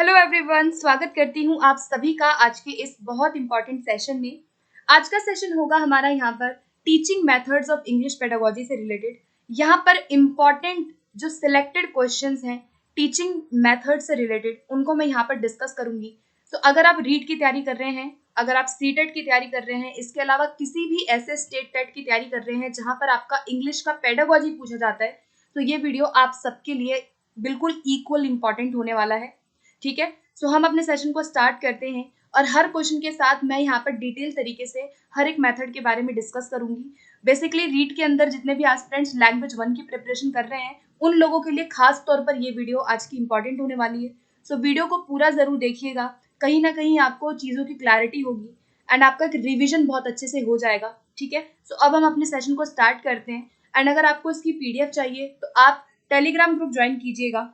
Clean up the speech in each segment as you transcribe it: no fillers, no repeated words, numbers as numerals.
Hello everyone, स्वागत करती हूँ आप सभी का आज के इस बहुत इंपॉर्टेंट सेशन में। आज का सेशन होगा हमारा यहाँ पर teaching methods of English pedagogy से रिलेटेड। यहाँ पर इंपॉर्टेंट जो सिलेक्टेड क्वेश्चंस हैं टीचिंग मेथड से रिलेटेड, उनको मैं यहाँ पर डिस्कस करूंगी। तो अगर आप रीड की तैयारी कर रहे हैं, अगर आप सीटेट की तैयारी कर रहे हैं, इसके अलावा किसी भी ऐसे स्टेट टेट की तैयारी कर रहे हैं जहाँ पर आपका इंग्लिश का पेडागोजी पूछा जाता है, तो ये वीडियो आप सबके लिए बिल्कुल इक्वल इंपॉर्टेंट होने वाला है। ठीक है, सो हम अपने सेशन को स्टार्ट करते हैं और हर क्वेश्चन के साथ मैं यहाँ पर डिटेल तरीके से हर एक मेथड के बारे में डिस्कस करूंगी। बेसिकली रीड के अंदर जितने भी एस्पिरेंट्स लैंग्वेज 1 की प्रिपरेशन कर रहे हैं, उन लोगों के लिए खास तौर पर ये वीडियो आज की इंपॉर्टेंट होने वाली है। सो वीडियो को पूरा जरूर देखिएगा, कहीं ना कहीं आपको चीज़ों की क्लैरिटी होगी एंड आपका एक रिविजन बहुत अच्छे से हो जाएगा। ठीक है, सो अब हम अपने सेशन को स्टार्ट करते हैं। एंड अगर आपको इसकी PDF चाहिए तो आप टेलीग्राम ग्रुप ज्वाइन कीजिएगा,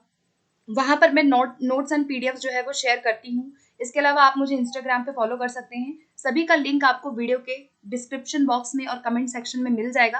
वहां पर मैं नोट्स एंड पीडीएफ जो है वो शेयर करती हूँ। इसके अलावा आप मुझे इंस्टाग्राम पे फॉलो कर सकते हैं, सभी का लिंक आपको वीडियो के डिस्क्रिप्शन बॉक्स में और कमेंट सेक्शन में मिल जाएगा।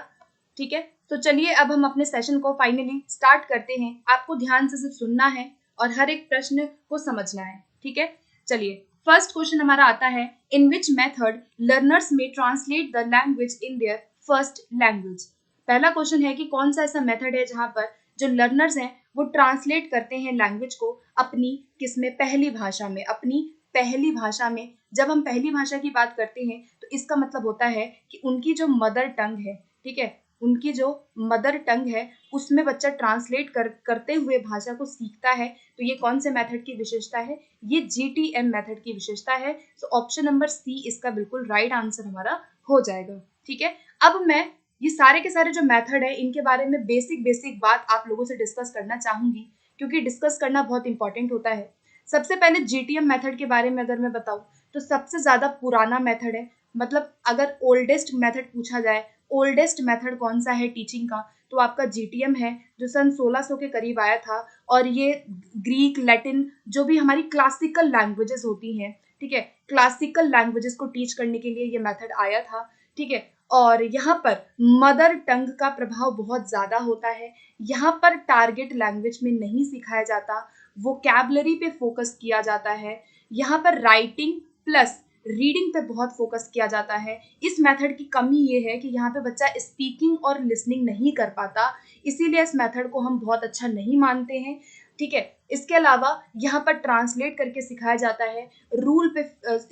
ठीक है, तो चलिए अब हम अपने सेशन को फाइनली स्टार्ट करते हैं। आपको ध्यान से सिर्फ सुनना है और हर एक प्रश्न को समझना है। ठीक है, चलिए फर्स्ट क्वेश्चन हमारा आता है, इन विच मेथड लर्नर्स में translate the language in their first language. पहला क्वेश्चन है कि कौन सा ऐसा मेथड है जहां पर जो लर्नर्स हैं वो ट्रांसलेट करते हैं लैंग्वेज को अपनी किसमें, पहली भाषा में, अपनी पहली भाषा में। जब हम पहली भाषा की बात करते हैं तो इसका मतलब होता है कि उनकी जो मदर टंग है, ठीक है, उनकी जो मदर टंग है उसमें बच्चा ट्रांसलेट करते हुए भाषा को सीखता है। तो ये कौन से मेथड की विशेषता है? ये GTM मेथड की विशेषता है। तो ऑप्शन नंबर C इसका बिल्कुल राइट आंसर हमारा हो जाएगा। ठीक है, अब मैं ये सारे के सारे जो मेथड है इनके बारे में बेसिक बात आप लोगों से डिस्कस करना चाहूंगी, क्योंकि डिस्कस करना बहुत इंपॉर्टेंट होता है। सबसे पहले GTM मेथड के बारे में अगर मैं बताऊं तो सबसे ज्यादा पुराना मेथड है। मतलब अगर ओल्डेस्ट मेथड पूछा जाए, ओल्डेस्ट मेथड कौन सा है टीचिंग का, तो आपका GTM है, जो सन 1600 के करीब आया था। और ये ग्रीक, लैटिन, जो भी हमारी क्लासिकल लैंग्वेजेस होती हैं, ठीक है, क्लासिकल लैंग्वेजेस को टीच करने के लिए ये मेथड आया था। ठीक है, और यहाँ पर मदर टंग का प्रभाव बहुत ज्यादा होता है। यहाँ पर टारगेट लैंग्वेज में नहीं सिखाया जाता, वोकैबुलरी पे फोकस किया जाता है। यहाँ पर राइटिंग प्लस रीडिंग पे बहुत फोकस किया जाता है। इस मेथड की कमी ये है कि यहाँ पे बच्चा स्पीकिंग और लिसनिंग नहीं कर पाता, इसीलिए इस मेथड को हम बहुत अच्छा नहीं मानते हैं। ठीक है, इसके अलावा यहाँ पर ट्रांसलेट करके सिखाया जाता है, रूल पे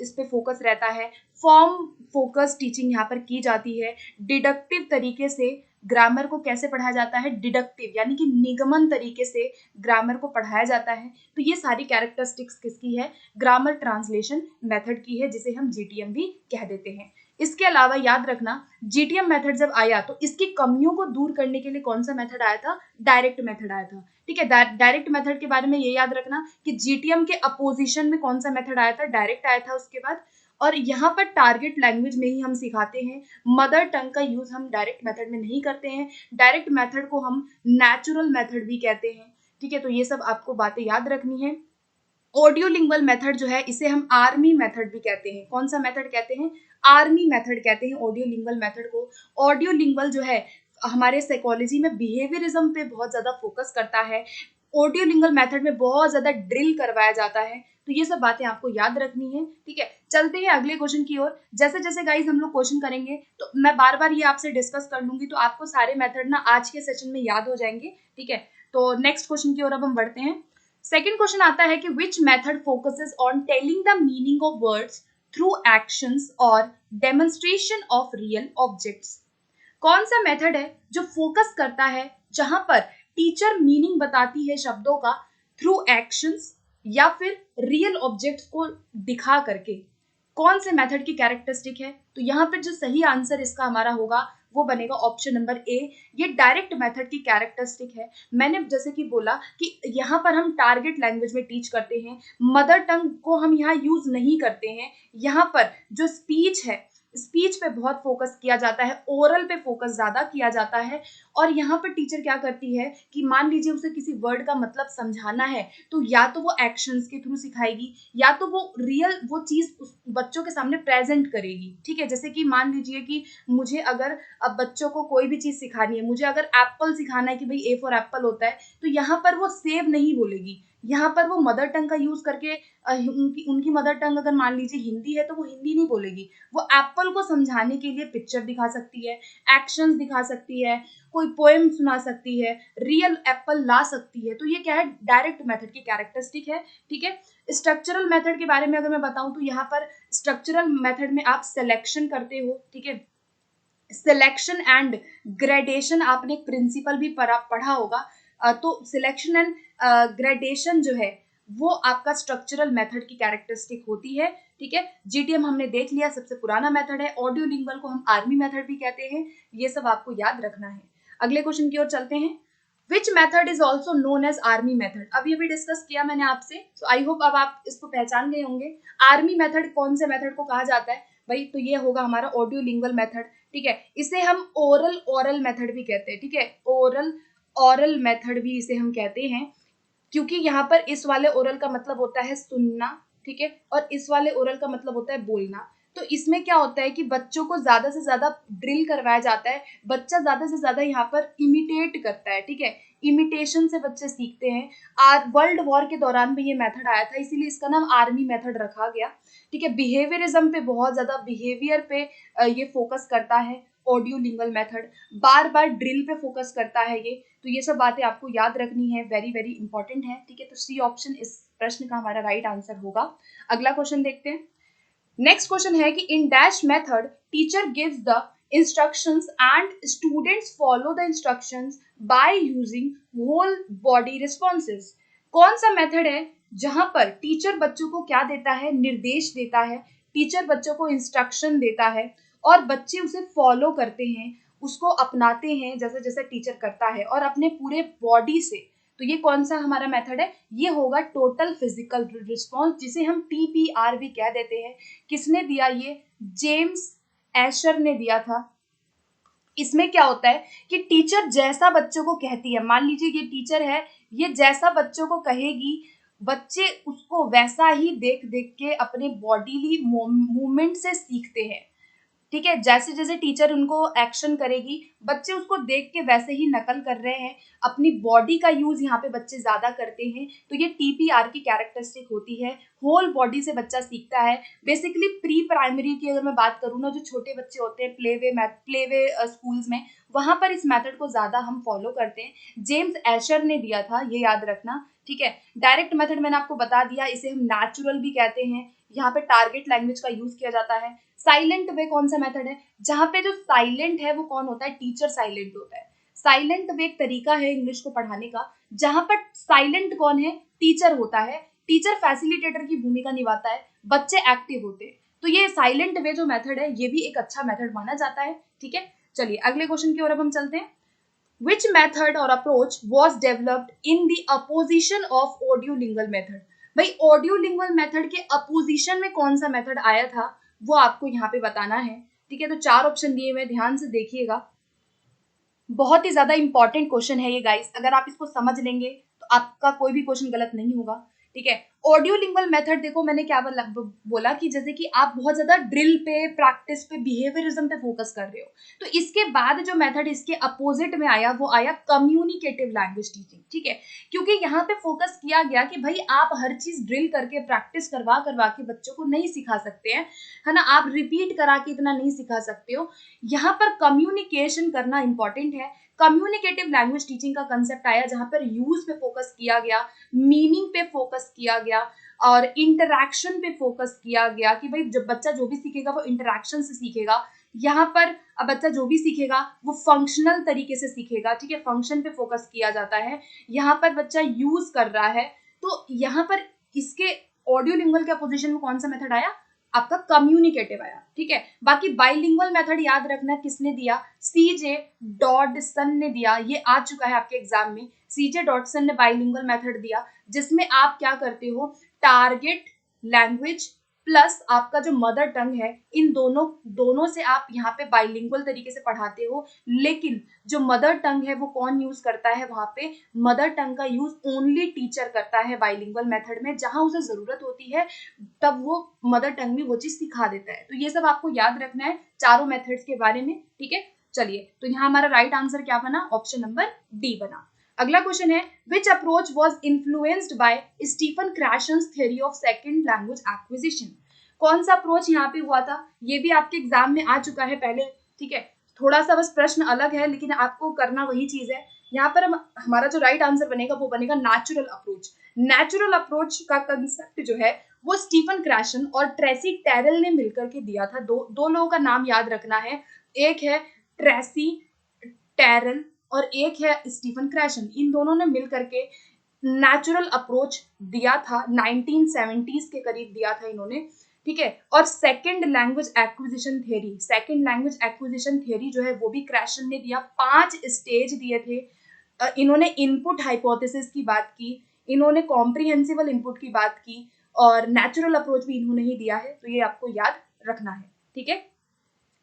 इस पे फोकस रहता है, फॉर्म फोकस टीचिंग यहाँ पर की जाती है। डिडक्टिव तरीके से ग्रामर को कैसे पढ़ाया जाता है, डिडक्टिव यानी कि निगमन तरीके से ग्रामर को पढ़ाया जाता है। तो ये सारी कैरेक्टरिस्टिक्स किसकी है? ग्रामर ट्रांसलेशन मेथड की है, जिसे हम GTM भी कह देते हैं। इसके अलावा याद रखना, GTM मेथड जब आया तो इसकी कमियों को दूर करने के लिए कौन सा मेथड आया था? डायरेक्ट मेथड आया था। ठीक है, डायरेक्ट मेथड के बारे में ये याद रखना कि GTM के अपोजिशन में कौन सा मेथड आया था? डायरेक्ट आया था उसके बाद। और यहाँ पर टारगेट लैंग्वेज में ही हम सिखाते हैं, मदर टंग का यूज हम डायरेक्ट मेथड में नहीं करते हैं। डायरेक्ट मेथड को हम नेचुरल मेथड भी कहते हैं। ठीक है, तो ये सब आपको बातें याद रखनी है। ऑडियो लिंग्वल मेथड जो है इसे हम आर्मी मेथड भी कहते हैं। कौन सा मेथड कहते हैं? आर्मी मेथड कहते हैं ऑडियो लिंग्वल मेथड को। ऑडियो लिंग्वल जो है हमारे साइकोलॉजी में बिहेवियरिज्म पे बहुत ज्यादा फोकस करता है। ऑडियो लिंग्वल मेथड में बहुत ज्यादा ड्रिल करवाया जाता है। तो ये सब बातें आपको याद रखनी है। ठीक है, चलते हैं अगले क्वेश्चन की ओर। जैसे जैसे गाइज हम लोग क्वेश्चन करेंगे तो मैं बार बार ये आपसे डिस्कस कर लूंगी, तो आपको सारे मेथड ना आज के सेशन में याद हो जाएंगे। ठीक है, तो नेक्स्ट क्वेश्चन की ओर अब हम बढ़ते हैं। सेकेंड क्वेश्चन आता है कि which method focuses on telling the meaning of words through actions और डेमोन्स्ट्रेशन ऑफ रियल ऑब्जेक्ट्स। कौन सा मेथड है जो फोकस करता है, जहां पर टीचर मीनिंग बताती है शब्दों का थ्रू एक्शंस या फिर रियल ऑब्जेक्ट्स को दिखा करके? कौन से मेथड की कैरेक्टरिस्टिक है? तो यहाँ पर जो सही आंसर इसका हमारा होगा वो बनेगा ऑप्शन नंबर A। ये डायरेक्ट मेथड की कैरेक्टरिस्टिक है। मैंने जैसे कि बोला कि यहाँ पर हम टारगेट लैंग्वेज में टीच करते हैं, मदर टंग को हम यहाँ यूज नहीं करते हैं। यहाँ पर जो स्पीच है, स्पीच पे बहुत फोकस किया जाता है, ओरल पे फोकस ज्यादा किया जाता है। और यहाँ पर टीचर क्या करती है कि मान लीजिए उसे किसी वर्ड का मतलब समझाना है, तो या तो वो एक्शंस के थ्रू सिखाएगी, या तो वो रियल वो चीज उस बच्चों के सामने प्रेजेंट करेगी। ठीक है, जैसे कि मान लीजिए कि मुझे अगर अब बच्चों को कोई भी चीज सिखानी है, मुझे अगर एप्पल सिखाना है कि भाई ए फॉर एप्पल होता है, तो यहाँ पर वो सेव नहीं बोलेगी, यहाँ पर वो मदर टंग का यूज करके उनकी उनकी मदर टंग अगर मान लीजिए हिंदी है, तो वो हिंदी नहीं बोलेगी, वो एप्पल को समझाने के लिए पिक्चर दिखा सकती है, एक्शंस दिखा सकती है, कोई पोएम सुना सकती है, रियल एप्पल ला सकती है। तो ये क्या है, डायरेक्ट मेथड की कैरेक्टरिस्टिक है। ठीक है, स्ट्रक्चरल मेथड के बारे में अगर मैं बताऊं तो यहाँ पर स्ट्रक्चरल मेथड में आप सिलेक्शन करते हो। ठीक है, सिलेक्शन एंड ग्रेडेशन आपने एक प्रिंसिपल भी पढ़ा होगा। तो सिलेक्शन एंड ग्रेडेशन जो है वो आपका स्ट्रक्चरल मेथड की कैरेक्टरिस्टिक होती है। ठीक है, जीटीएम हमने देख लिया, सबसे पुराना मेथड है। ऑडियो लिंगुअल को हम आर्मी मेथड भी कहते हैं, ये सब आपको याद रखना है। अगले क्वेश्चन की ओर चलते हैं। Which method is also known as army method? अभी अभी डिस्कस किया मैंने आपसे, तो आई होप अब आप इसको पहचान गए होंगे। आर्मी मेथड कौन से मेथड को कहा जाता है भाई? तो ये होगा हमारा ऑडियो लिंगुअल मेथड। ठीक है, इसे हम ओरल मेथड भी कहते हैं। ठीक है, ओरल मेथड भी इसे हम कहते हैं, क्योंकि यहाँ पर इस वाले ओरल का मतलब होता है सुनना। ठीक है, और इस वाले ओरल का मतलब होता है बोलना। तो इसमें क्या होता है कि बच्चों को ज्यादा से ज्यादा ड्रिल करवाया जाता है, बच्चा ज्यादा से ज्यादा यहाँ पर इमिटेट करता है। ठीक है, इमिटेशन से बच्चे सीखते हैं। वर्ल्ड वॉर के दौरान भी ये मेथड आया था, इसीलिए इसका नाम आर्मी मेथड रखा गया। ठीक है, बिहेवियरिज्म पे बहुत ज्यादा, बिहेवियर पे ये फोकस करता है ऑडियो लिंगुअल मेथड, बार बार ड्रिल पे फोकस करता है ये। तो ये सब बातें आपको याद रखनी है, वेरी वेरी इंपॉर्टेंट है। ठीक है, तो सी ऑप्शन इस प्रश्न का हमारा राइट आंसर होगा। अगला क्वेश्चन देखते हैं। नेक्स्ट क्वेश्चन है कि in dash method teacher gives the instructions and students follow the instructions by using whole body responses. कौन सा मेथड है जहां पर टीचर बच्चों को क्या देता है, निर्देश देता है, टीचर बच्चों को इंस्ट्रक्शन देता है और बच्चे उसे फॉलो करते हैं, उसको अपनाते हैं जैसे जैसे टीचर करता है और अपने पूरे बॉडी से। तो ये कौन सा हमारा मेथड है? ये होगा टोटल फिजिकल रिस्पॉन्स, जिसे हम टीपीआर भी कह देते हैं। किसने दिया ये? जेम्स एशर ने दिया था। इसमें क्या होता है कि टीचर जैसा बच्चों को कहती है, मान लीजिए ये टीचर है, ये जैसा बच्चों को कहेगी, बच्चे उसको वैसा ही देख देख के अपने बॉडीली मूवमेंट से सीखते हैं। ठीक है, जैसे जैसे टीचर उनको एक्शन करेगी, बच्चे उसको देख के वैसे ही नकल कर रहे हैं, अपनी बॉडी का यूज यहाँ पे बच्चे ज्यादा करते हैं। तो ये टीपीआर की कैरेक्टरिस्टिक होती है, होल बॉडी से बच्चा सीखता है। बेसिकली प्री प्राइमरी की अगर मैं बात करूँ ना, जो छोटे बच्चे होते हैं प्लेवे स्कूल्स में, वहां पर इस मेथड को ज्यादा हम फॉलो करते हैं। जेम्स एशर ने दिया था, ये याद रखना। ठीक है, डायरेक्ट मेथड मैंने आपको बता दिया, इसे हम नेचुरल भी कहते हैं, यहाँ पे टारगेट लैंग्वेज का यूज किया जाता है। साइलेंट वे कौन सा मेथड है? जहां पे जो साइलेंट है वो कौन होता है? टीचर साइलेंट होता है। साइलेंट वे एक तरीका है इंग्लिश को पढ़ाने का, जहां पर साइलेंट कौन है? टीचर होता है। टीचर फैसिलिटेटर की भूमिका निभाता है, बच्चे एक्टिव होते हैं। तो ये साइलेंट वे जो मेथड है, ये भी एक अच्छा मेथड माना जाता है। ठीक है, चलिए अगले क्वेश्चन की ओर अब हम चलते हैं। Which method or approach was developed in the opposition of audiolingual method? भाई ऑडियोलिंगुअल मेथड के अपोजिशन में कौन सा मेथड आया था, वो आपको यहाँ पे बताना है। ठीक है, तो 4 ऑप्शन दिए हुए, ध्यान से देखिएगा। बहुत ही ज्यादा इंपॉर्टेंट क्वेश्चन है ये गाइस, अगर आप इसको समझ लेंगे तो आपका कोई भी क्वेश्चन गलत नहीं होगा। ठीक है, ऑडियो लिंगुअल मेथड, देखो मैंने क्या बोला कि जैसे कि आप बहुत ज्यादा ड्रिल पे, प्रैक्टिस पे, बिहेवियरिज्म पे फोकस कर रहे हो, तो इसके बाद जो मेथड इसके अपोजिट में आया वो आया कम्युनिकेटिव लैंग्वेज टीचिंग। ठीक है, क्योंकि यहाँ पे फोकस किया गया कि भाई आप हर चीज ड्रिल करके, प्रैक्टिस करवा करवा के बच्चों को नहीं सिखा सकते हैं, है ना, आप रिपीट करा के इतना नहीं सिखा सकते हो। यहाँ पर कम्युनिकेशन करना इंपॉर्टेंट है। कम्युनिकेटिव लैंग्वेज टीचिंग का कंसेप्ट आया, जहां पर यूज पे फोकस किया गया, मीनिंग पे फोकस किया गया और इंटरैक्शन पे फोकस किया गया कि भाई जब बच्चा जो भी सीखेगा वो इंटरैक्शन से सीखेगा। यहाँ पर अब बच्चा जो भी सीखेगा वो फंक्शनल तरीके से सीखेगा। ठीक है, फंक्शन पे फोकस किया जाता है। यहाँ पर बच्चा यूज कर रहा है, तो यहाँ पर इसके ऑडियो लिंगुअल के अपोजिशन में कौन सा मेथड आया? आपका कम्युनिकेटिव आया। ठीक है, बाकी बाइलिंगुअल मेथड याद रखना किसने दिया? सीजे डॉडसन ने दिया, ये आ चुका है आपके एग्जाम में। सीजे डॉडसन ने बाइलिंगुअल मेथड दिया, जिसमें आप क्या करते हो, टारगेट लैंग्वेज प्लस आपका जो मदर टंग है, इन दोनों से आप यहाँ पे बाइलिंगुअल तरीके से पढ़ाते हो। लेकिन जो मदर टंग है वो कौन यूज करता है वहां पे? मदर टंग का यूज ओनली टीचर करता है बाइलिंगुअल मेथड में। जहां उसे जरूरत होती है तब वो मदर टंग में वो चीज सिखा देता है। तो ये सब आपको याद रखना है चारों मेथड्स के बारे में, ठीक है। चलिए, तो यहाँ हमारा राइट आंसर क्या बना? ऑप्शन नंबर डी बना। अगला क्वेश्चन है, which approach was influenced by Stephen Krashen's theory of second language acquisition? कौन सा अप्रोच यहाँ पे हुआ था? ये भी आपके एग्जाम में आ चुका है पहले, ठीक है। थोड़ा सा बस प्रश्न अलग है, लेकिन आपको करना वही चीज है। यहाँ पर हमारा जो राइट आंसर बनेगा वो बनेगा नेचुरल अप्रोच। नेचुरल अप्रोच का कंसेप्ट जो है वो स्टीफन क्रैशन और ट्रेसी टेरल ने मिलकर के दिया था। दो लोगों का नाम याद रखना है, एक है ट्रेसी टेरल और एक है स्टीफन क्रैशन। इन दोनों ने मिलकर के नेचुरल अप्रोच दिया था, 1970s के करीब दिया था इन्होंने, ठीक है। और सेकंड लैंग्वेज एक्विजिशन थियरी जो है वो भी क्रैशन ने दिया। 5 स्टेज दिए थे इन्होंने। इनपुट हाइपोथेसिस की बात की, इन्होंने कॉम्प्रिहेंसिबल इनपुट की बात की, और नेचुरल अप्रोच भी इन्होंने ही दिया है। तो ये आपको याद रखना है, ठीक है।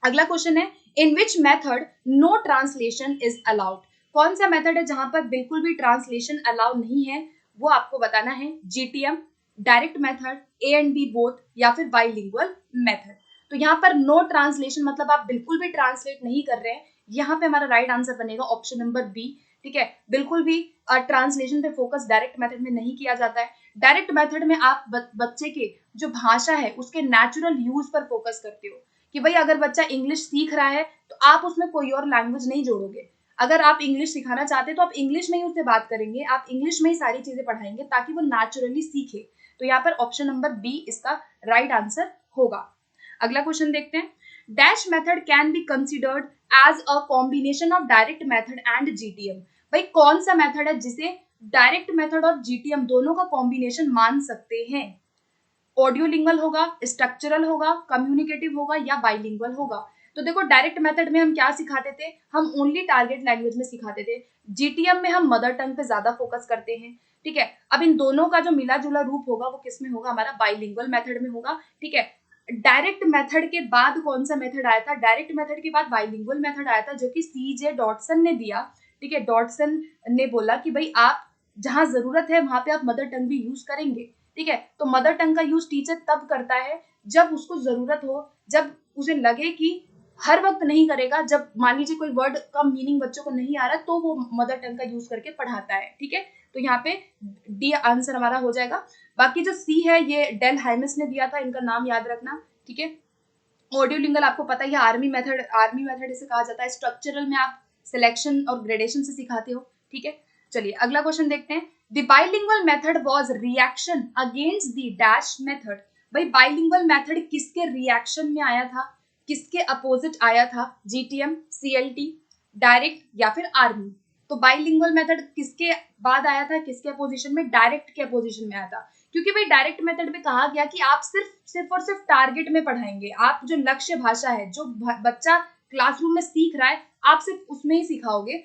अगला क्वेश्चन है, in which method no translation is allowed? कौन सा मेथड है जहां पर बिल्कुल भी ट्रांसलेशन अलाउ नहीं है? वो आपको बताना है। GTM, direct method, A and B both, या फिर बाइलिंगुअल मेथड। तो यहाँ पर नो ट्रांसलेशन मतलब आप बिल्कुल भी ट्रांसलेट नहीं कर रहे हैं। यहाँ पे हमारा राइट आंसर बनेगा ऑप्शन नंबर बी, ठीक है। बिल्कुल भी ट्रांसलेशन पे फोकस डायरेक्ट मेथड में नहीं किया जाता है। डायरेक्ट मेथड में आप बच्चे के जो भाषा है उसके नेचुरल यूज पर फोकस करते हो कि भाई अगर बच्चा इंग्लिश सीख रहा है तो आप उसमें कोई और लैंग्वेज नहीं जोड़ोगे। अगर आप इंग्लिश सिखाना चाहते हैं तो आप इंग्लिश में ही उससे बात करेंगे, आप इंग्लिश में ही सारी चीजें पढ़ाएंगे ताकि वो नेचुरली सीखे। तो यहाँ पर ऑप्शन नंबर बी इसका राइट आंसर होगा। अगला क्वेश्चन देखते हैं, dash method can be considered as a combination of direct method and GTM? भाई कौन सा मेथड है जिसे डायरेक्ट मेथड और जीटीएम दोनों का कॉम्बिनेशन मान सकते हैं? ऑडियोलिंगुअल होगा, स्ट्रक्चरल होगा, कम्युनिकेटिव होगा, या बाइलिंगुअल होगा? तो देखो, डायरेक्ट मेथड में हम क्या सिखाते थे? हम ओनली टारगेट लैंग्वेज में सिखाते थे। जीटीएम में हम मदर टंग पे ज्यादा फोकस करते हैं, ठीक है। अब इन दोनों का जो मिला जुला रूप होगा वो किस में होगा? हमारा बाइलिंगुअल मेथड में होगा, ठीक है। डायरेक्ट मेथड के बाद कौन सा मेथड आया था? डायरेक्ट मेथड के बाद बाइलिंगुअल मेथड आया था, जो कि सीजे डॉटसन ने दिया, ठीक है। डॉटसन ने बोला कि भाई आप जहां जरूरत है वहां पे आप मदर टंग भी यूज करेंगे, ठीक है। तो मदर टंग का यूज टीचर तब करता है जब उसको जरूरत हो, जब उसे लगे कि हर वक्त नहीं करेगा। जब मान लीजिए कोई वर्ड का मीनिंग बच्चों को नहीं आ रहा तो वो मदर टंग का यूज करके पढ़ाता है, ठीक है। तो यहाँ पे डी आंसर हमारा हो जाएगा। बाकी जो सी है ये डेल हाइमस ने दिया था, इनका नाम याद रखना, ठीक है। ऑडियोलिंगुअल आपको पता ही है, आर्मी मेथड इसे कहा जाता है। स्ट्रक्चरल में आप सिलेक्शन और ग्रेडेशन से सिखाते हो, ठीक है। चलिए अगला क्वेश्चन देखते हैं, the bilingual method was reaction against the dash method? भाई बाइलिंगुअल मेथड किसके रिएक्शन में आया था, किसके अपोजिट आया था? जीटीएम, सीएलटी, डायरेक्ट, या फिर आर्मी? तो बाइलिंगुअल मेथड किसके बाद आया था, किसके अपोजिशन में? डायरेक्ट के अपोजिशन में आया था। क्योंकि भाई डायरेक्ट मेथड में कहा गया कि आप सिर्फ और सिर्फ टारगेट में पढ़ाएंगे। आप जो लक्ष्य भाषा है, जो बच्चा क्लासरूम में सीख रहा है, आप सिर्फ उसमें ही सिखाओगे।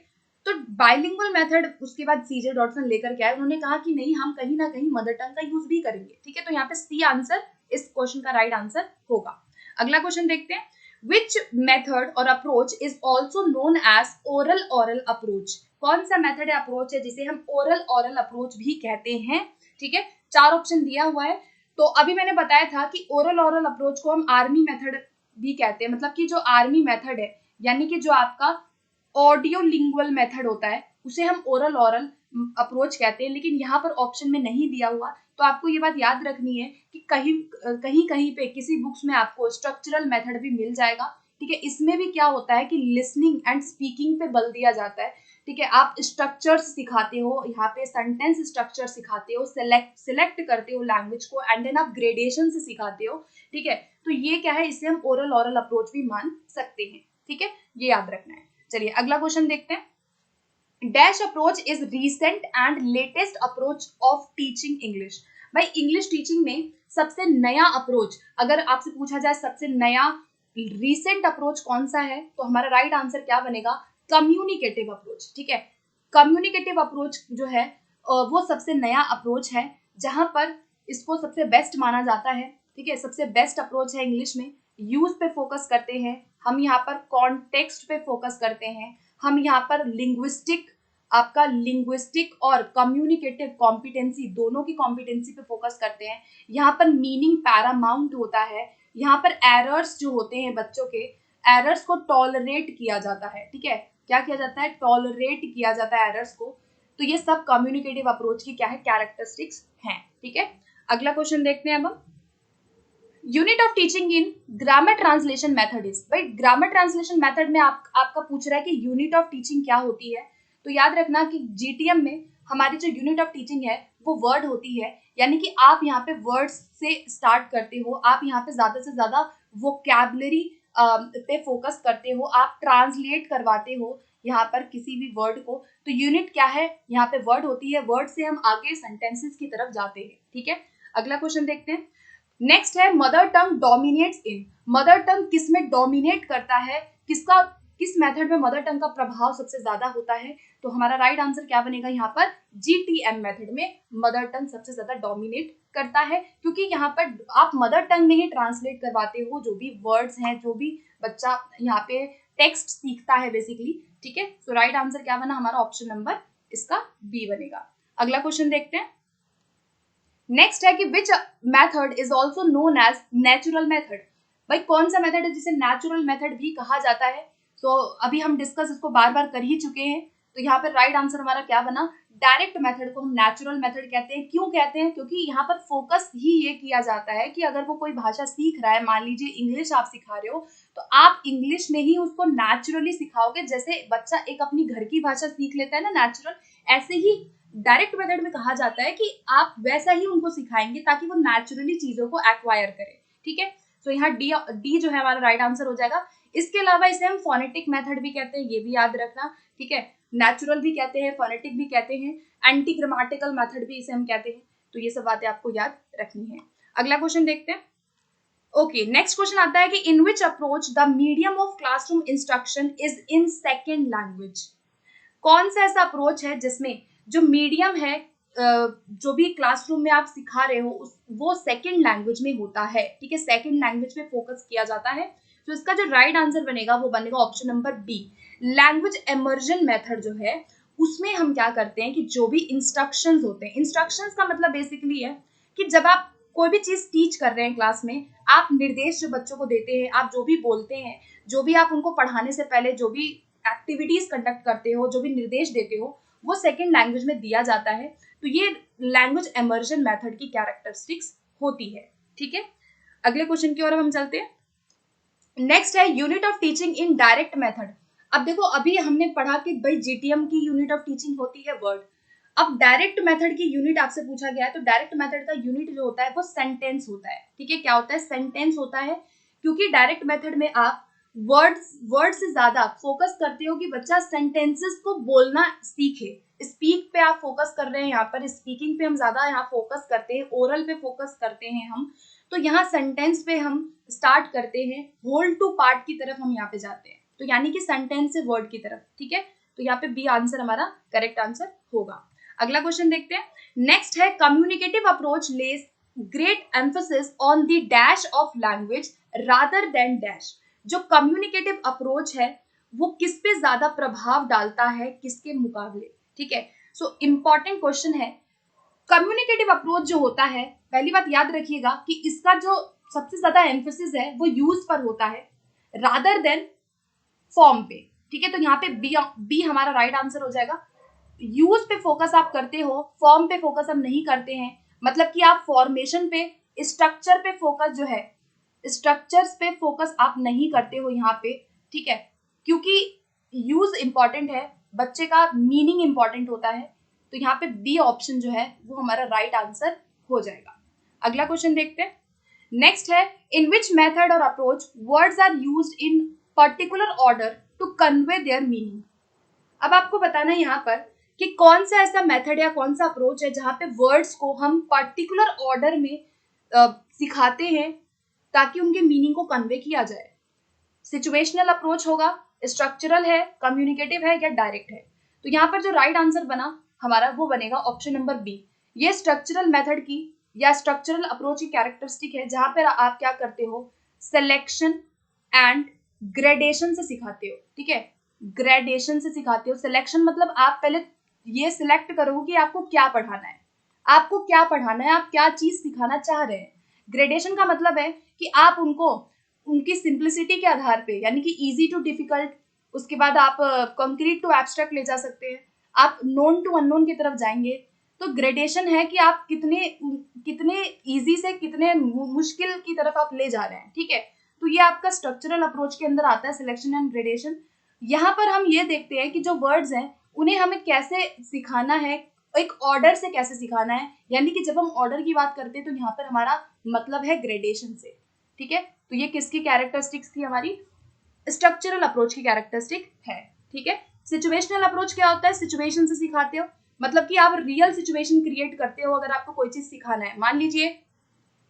तो बाइलिंगुअल मेथड उसके बाद सीजे डॉटसन लेकर के आए, उन्होंने कहा कि नहीं, हम कहीं ना कहीं मदर टंग का यूज भी करेंगे, ठीक है। तो यहाँ पे सी आंसर इस क्वेश्चन का राइट आंसर होगा। अगला क्वेश्चन देखते हैं, which method or approach is also known as oral approach? कौन सा मेथड या अप्रोच है जिसे हम ओरल अप्रोच भी कहते हैं, ठीक है। 4 ऑप्शन दिया हुआ है। तो अभी मैंने बताया था कि ओरल अप्रोच को हम आर्मी मेथड भी कहते हैं। मतलब कि जो आर्मी मेथड है, यानी कि जो आपका ऑडियो लिंगुअल मेथड होता है, उसे हम ओरल अप्रोच कहते हैं। लेकिन यहाँ पर ऑप्शन में नहीं दिया हुआ, तो आपको ये बात याद रखनी है कि कहीं पे किसी बुक्स में आपको स्ट्रक्चरल मेथड भी मिल जाएगा, ठीक है। इसमें भी क्या होता है कि लिसनिंग एंड स्पीकिंग पे बल दिया जाता है, ठीक है। आप स्ट्रक्चर्स सिखाते हो, यहाँ पे सेंटेंस स्ट्रक्चर सिखाते हो, सिलेक्ट करते हो लैंग्वेज को, एंड देन आप ग्रेडेशन से सिखाते हो, ठीक है। तो ये क्या है, इसे हम ओरल अप्रोच भी मान सकते हैं, ठीक है। ये याद रखना है। चलिए अगला क्वेश्चन देखते हैं, dash approach is recent and latest approach of teaching English? भाई इंग्लिश टीचिंग में सबसे नया अप्रोच, अगर आपसे पूछा जाए सबसे नया रीसेंट अप्रोच कौन सा है, तो हमारा राइट आंसर क्या बनेगा? कम्युनिकेटिव अप्रोच, ठीक है। कम्युनिकेटिव अप्रोच जो है वो सबसे नया अप्रोच है, जहां पर इसको सबसे बेस्ट माना जाता है, ठीक है, सबसे बेस्ट अप्रोच है इंग्लिश में। यूज पे फोकस करते हैं हम, यहाँ पर कॉन्टेक्स्ट पे फोकस करते हैं हम, यहाँ पर आपका लिंग्विस्टिक और कम्युनिकेटिव कॉम्पिटेंसी, दोनों की कॉम्पिटेंसी पे फोकस करते हैं। यहाँ पर मीनिंग पैरामाउंट होता है। यहाँ पर एरर्स जो होते हैं बच्चों के, एरर्स को टॉलरेट किया जाता है। ठीक है, क्या किया जाता है? टॉलरेट किया जाता है एरर्स को। तो ये सब कम्युनिकेटिव अप्रोच की क्या है? कैरेक्टरिस्टिक्स हैं। ठीक है, अगला क्वेश्चन देखते हैं अब हम। Unit of teaching in grammar translation method is. भाई ग्रामर ट्रांसलेशन मेथड में आपका पूछ रहा है कि यूनिट ऑफ टीचिंग क्या होती है। तो याद रखना कि जीटीएम में हमारी जो यूनिट ऑफ टीचिंग है वो वर्ड होती है, यानी कि आप यहाँ पे वर्ड्स से स्टार्ट करते हो, आप यहाँ पे ज्यादा से ज्यादा वोकैबुलरी पे फोकस करते हो, आप ट्रांसलेट करवाते हो यहाँ पर किसी भी वर्ड को। तो यूनिट क्या है? यहाँ पे वर्ड होती है, वर्ड से हम आगे सेंटेंसेस की तरफ जाते हैं। ठीक है, अगला क्वेश्चन देखते हैं। नेक्स्ट है मदर टंग डोमिनेट्स इन। मदर टंग किस में डोमिनेट करता है? किस मेथड में मदर टंग का प्रभाव सबसे ज्यादा होता है? तो हमारा राइट आंसर क्या बनेगा यहाँ पर? जीटीएम मेथड में मदर टंग सबसे ज्यादा डोमिनेट करता है, क्योंकि यहाँ पर आप मदर टंग में ही ट्रांसलेट करवाते हो जो भी वर्ड्स हैं, जो भी बच्चा यहाँ पे टेक्स्ट सीखता है बेसिकली। ठीक है, तो राइट आंसर क्या बना हमारा? ऑप्शन नंबर इसका बी बनेगा। अगला क्वेश्चन देखते हैं। नेक्स्ट है कि which method is also known as natural method. भाई कौन सा मेथड है जिसे नेचुरल मेथड भी कहा जाता है? तो अभी हम डिस्कस इसको बार बार कर ही चुके हैं। तो यहाँ पर राइट आंसर हमारा क्या बना? डायरेक्ट मेथड को हम नेचुरल मेथड कहते हैं। क्यों कहते हैं? क्योंकि यहाँ पर फोकस ही ये किया जाता है कि अगर वो कोई भाषा सीख रहा है, मान लीजिए इंग्लिश आप सिखा रहे हो, तो आप इंग्लिश में ही उसको नेचुरली सिखाओगे। जैसे बच्चा एक अपनी घर की भाषा सीख लेता है ना नेचुरल, ऐसे ही डायरेक्ट मेथड में कहा जाता है कि आप वैसा ही उनको सिखाएंगे ताकि वो नेचुरली चीजों को एक्वायर करें। ठीक है, तो यहाँ डी जो है हमारा राइट आंसर हो जाएगा। इसके अलावा इसे हम फोनेटिक मेथड भी कहते हैं, ये भी याद रखना। ठीक है, नेचुरल भी कहते हैं, फोनेटिक भी कहते हैं, एंटी ग्रामेटिकल मेथड भी इसे हम कहते हैं। तो ये सब बातें आपको याद रखनी है। अगला क्वेश्चन देखते हैं। ओके, नेक्स्ट क्वेश्चन आता है कि in which approach the medium of classroom instruction is in second language. कौन सा ऐसा अप्रोच है जिसमें जो मीडियम है, जो भी क्लासरूम में आप सिखा रहे हो वो सेकंड लैंग्वेज में होता है। ठीक है, सेकंड लैंग्वेज में फोकस किया जाता है। तो इसका जो राइट आंसर बनेगा वो बनेगा option number B. Language immersion method जो है उसमें हम क्या करते हैं कि जो भी इंस्ट्रक्शंस होते हैं, इंस्ट्रक्शंस का मतलब बेसिकली है कि जब आप कोई भी चीज टीच कर रहे हैं क्लास में, आप निर्देश जो बच्चों को देते हैं, आप जो भी बोलते हैं, जो भी आप उनको पढ़ाने से पहले जो भी एक्टिविटीज कंडक्ट करते हो, जो भी निर्देश देते हो, वो सेकंड लैंग्वेज में दिया जाता है। तो ये लैंग्वेज इमर्जन मेथड की कैरेक्टरिस्टिक्स होती है। ठीक है, अगले क्वेश्चन की ओर हम चलते हैं। नेक्स्ट है unit of teaching in direct method. अब देखो, अभी हमने पढ़ा कि भाई जीटीएम की यूनिट ऑफ टीचिंग होती है वर्ड। अब डायरेक्ट मेथड की यूनिट आपसे पूछा गया है, तो डायरेक्ट मेथड का यूनिट जो होता है वो सेंटेंस होता है। ठीक है, क्या होता है? सेंटेंस होता है, क्योंकि डायरेक्ट मेथड में आप वर्ड से ज्यादा फोकस करते हो कि बच्चा सेंटेंसेस को बोलना सीखे। स्पीक पे आप फोकस कर रहे हैं, यहाँ पर स्पीकिंग पे हम ज्यादा यहाँ फोकस करते हैं, ओरल पे फोकस करते हैं हम। तो यहाँ सेंटेंस पे हम स्टार्ट करते हैं, होल टू पार्ट की तरफ हम यहाँ पे जाते हैं, तो यानी कि सेंटेंस से वर्ड की तरफ। ठीक है, तो यहाँ पे बी आंसर हमारा करेक्ट आंसर होगा। अगला क्वेश्चन देखते हैं। नेक्स्ट है communicative approach less great emphasis on the dash of language rather than dash. जो कम्युनिकेटिव अप्रोच है वो किस पे ज्यादा प्रभाव डालता है किसके मुकाबले? ठीक है, सो इंपॉर्टेंट क्वेश्चन है। कम्युनिकेटिव अप्रोच जो होता है, पहली बात याद रखिएगा कि इसका जो सबसे ज्यादा एम्फोसिस है वो यूज पर होता है रादर देन फॉर्म पे। ठीक है, तो यहाँ पे बी हमारा राइट आंसर हो जाएगा। यूज पे फोकस आप करते हो, फॉर्म पे फोकस हम नहीं करते हैं। मतलब कि आप फॉर्मेशन पे, स्ट्रक्चर पे फोकस जो है, स्ट्रक्चर्स पे फोकस आप नहीं करते हो यहाँ पे। ठीक है, क्योंकि यूज इंपॉर्टेंट है, बच्चे का मीनिंग इंपॉर्टेंट होता है। तो यहाँ पे बी ऑप्शन जो है वो हमारा राइट आंसर हो जाएगा। अगला क्वेश्चन देखते हैं। नेक्स्ट है in which method or approach words are used in particular order to convey their meaning. अब आपको बताना है यहाँ पर कि कौन सा ऐसा मेथड या कौन सा अप्रोच है जहाँ पे वर्ड्स को हम पर्टिकुलर ऑर्डर में सिखाते हैं ताकि उनके मीनिंग को कन्वे किया जाए। सिचुएशनल अप्रोच होगा, स्ट्रक्चरल है, कम्युनिकेटिव है या डायरेक्ट है? तो यहाँ पर जो राइट आंसर बना हमारा वो बनेगा ऑप्शन नंबर बी। ये स्ट्रक्चरल मेथड की या स्ट्रक्चरल अप्रोच की कैरेक्टरिस्टिक है जहां पर आप क्या करते हो, सिलेक्शन एंड ग्रेडेशन से सिखाते हो। ठीक है, ग्रेडेशन से सिखाते हो। सिलेक्शन मतलब आप पहले ये सिलेक्ट करो कि आपको क्या पढ़ाना है, आपको क्या पढ़ाना है, आप क्या चीज सिखाना चाह रहे हैं। ग्रेडेशन का मतलब है कि आप उनको उनकी सिंप्लिसिटी के आधार पे, यानी कि इजी टू डिफिकल्ट, उसके बाद आप कंक्रीट टू एब्स्ट्रैक्ट ले जा सकते हैं, आप नोन टू अननोन की तरफ जाएंगे। तो ग्रेडेशन है कि आप कितने कितने इजी से कितने मुश्किल की तरफ आप ले जा रहे हैं। ठीक है, तो ये आपका स्ट्रक्चरल अप्रोच के अंदर आता है, सिलेक्शन एंड ग्रेडेशन। यहाँ पर हम ये देखते हैं कि जो वर्ड्स हैं उन्हें हमें कैसे सिखाना है, एक ऑर्डर से कैसे सिखाना है। यानी कि जब हम ऑर्डर की बात करते हैं तो यहाँ पर हमारा मतलब है ग्रेडेशन से। ठीक है, तो ये किसकी कैरेक्टरिस्टिक्स थी, हमारी स्ट्रक्चरल अप्रोच की कैरेक्टरिस्टिक है। ठीक है, सिचुएशनल अप्रोच क्या होता है, सिचुएशन से सिखाते हो, मतलब कि आप रियल सिचुएशन क्रिएट करते हो। अगर आपको कोई चीज सिखाना है, मान लीजिए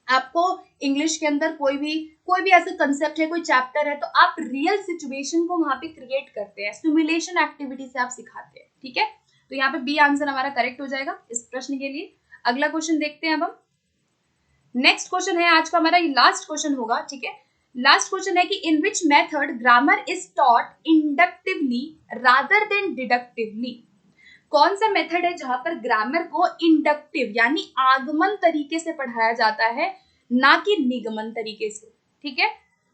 आपको इंग्लिश के अंदर कोई भी ऐसा कंसेप्ट है, कोई चैप्टर है, तो आप रियल सिचुएशन को वहां पे क्रिएट करते हैं, सिमुलेशन एक्टिविटी से आप सिखाते हैं। ठीक है, तो यहाँ पे बी आंसर हमारा करेक्ट हो जाएगा इस प्रश्न के लिए। अगला क्वेश्चन देखते हैं अब हम। नेक्स्ट क्वेश्चन है आज का हमारा, ये लास्ट क्वेश्चन होगा। ठीक है, लास्ट क्वेश्चन है कि in which method grammar is taught inductively rather than deductively. कौन सा मेथड है जहां पर ग्रामर को इंडक्टिव यानी आगमन तरीके से पढ़ाया जाता है, ना कि निगमन तरीके से। ठीक है,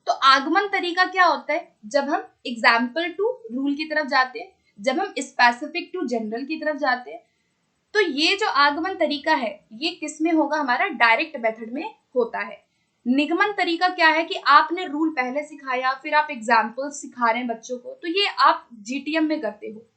तो आगमन तरीका क्या होता है, जब हम एग्जाम्पल टू रूल की तरफ जाते हैं, जब हम स्पेसिफिक टू जनरल की तरफ जाते हैं। तो ये जो आगमन तरीका है ये किस में होगा, हमारा डायरेक्ट मेथड में होता है। निगमन तरीका क्या है कि आपने रूल पहले सिखाया, फिर आप एग्जाम्पल सिखा रहे हैं बच्चों को, तो ये आप जीटीएम में करते हो।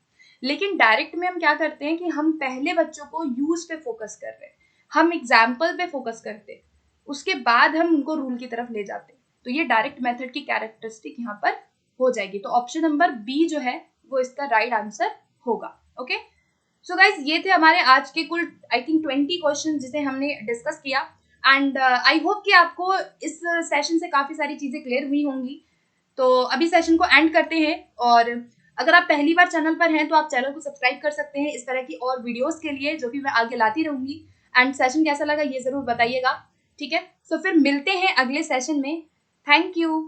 लेकिन डायरेक्ट में हम क्या करते हैं कि हम पहले बच्चों को यूज पे फोकस कर रहे हैं, हम एग्जाम्पल पे फोकस करते हैं, उसके बाद हम उनको रूल की तरफ ले जाते हैं। तो ये डायरेक्ट मेथड की कैरेक्टरिस्टिक यहाँ पर हो जाएगी। तो ऑप्शन नंबर बी जो है वो इसका राइट आंसर होगा। ओके, सो गाइज ये थे हमारे आज के कुल आई थिंक 20 क्वेश्चन जिसे हमने डिस्कस किया। एंड आई होप कि आपको इस सेशन से काफी सारी चीजें क्लियर हुई होंगी। तो अभी सेशन को एंड करते हैं, और अगर आप पहली बार चैनल पर हैं तो आप चैनल को सब्सक्राइब कर सकते हैं इस तरह की और वीडियोस के लिए जो भी मैं आगे लाती रहूंगी। एंड सेशन कैसा लगा ये जरूर बताइएगा। ठीक है, सो फिर मिलते हैं अगले सेशन में। Thank you.